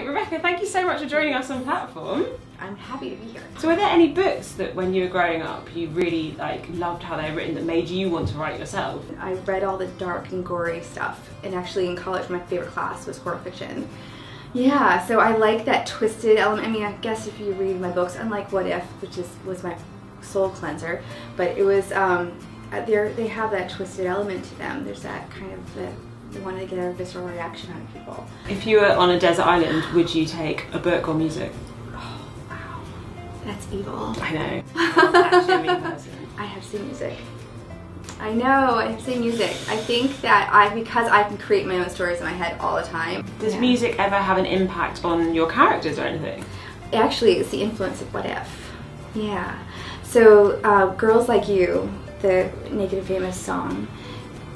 Rebecca, thank you so much for joining us on Platform. I'm happy to be here. So were there any books that when you were growing up you really loved how they were written that made you want to write yourself? I read all the dark and gory stuff, and actually in college my favorite class was horror fiction. Yeah, so I like that twisted element. I mean, I guess if you read my books, unlike What If, which was my soul cleanser, but it was, they have that twisted element to them. There's that kind of, you want to get a visceral reaction out of people. If you were on a desert island, would you take a book or music? Oh, wow. That's evil. I know. Actually, a me person. I have to say music. I know, I have to say music. I think that because I can create my own stories in my head all the time. Does music ever have an impact on your characters or anything? Actually, it's the influence of What If. Yeah. So, Girls Like You, the Naked and Famous song,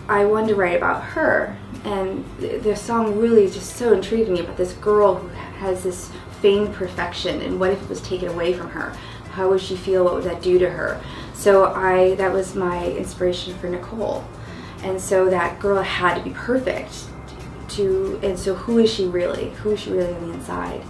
I wanted to write about her, and the song really is just so intriguing me about this girl who has this feigned perfection, and what if it was taken away from her? How would she feel? What would that do to her? So that was my inspiration for Nicole. And so that girl had to be perfect and so who is she really? Who is she really on the inside?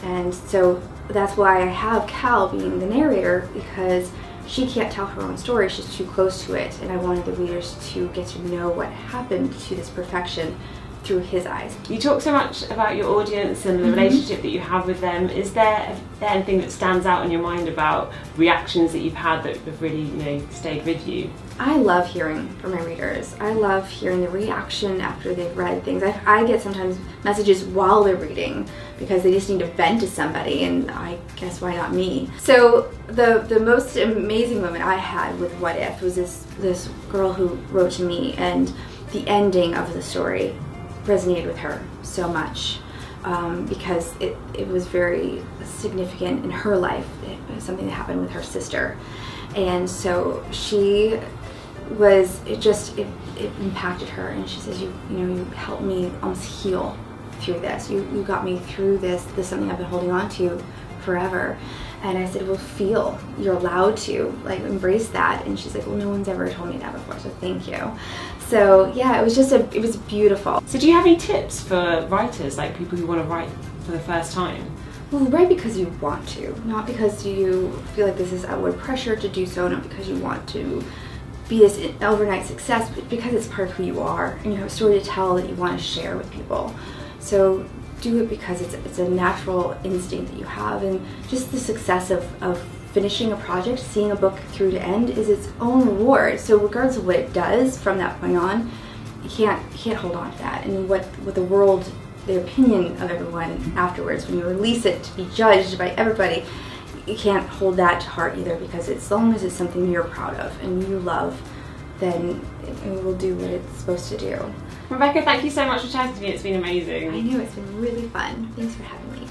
And so that's why I have Cal being the narrator, because she can't tell her own story, she's too close to it, and I wanted the readers to get to know what happened to this perfection through his eyes. You talk so much about your audience and the relationship that you have with them. Is there anything that stands out in your mind about reactions that you've had that have really, stayed with you? I love hearing from my readers. I love hearing the reaction after they've read things. I get sometimes messages while they're reading because they just need to vent to somebody, and I guess why not me? So the most amazing moment I had with What If was this girl who wrote to me, and the ending of the story resonated with her so much because it was very significant in her life. It was something that happened with her sister, and so it impacted her, and she says, you helped me almost heal through this. You got me through this. This is something I've been holding on to forever. And I said, well, feel. You're allowed to embrace that. And she's like, well, no one's ever told me that before, so thank you. So yeah, it was beautiful. So do you have any tips for writers, like people who want to write for the first time? Well, write because you want to, not because you feel like this is outward pressure to do so, not because you want to be this overnight success, but because it's part of who you are, and you have a story to tell that you want to share with people. So do it because it's a natural instinct that you have, and just the success of finishing a project, seeing a book through to end, is its own reward. So regardless of what it does from that point on, you can't hold on to that. And what the world, the opinion of everyone afterwards, when you release it to be judged by everybody, you can't hold that to heart either, because as long as it's something you're proud of and you love, then it will do what it's supposed to do. Rebecca, thank you so much for chatting to me. It's been amazing. I know, it's been really fun. Thanks for having me.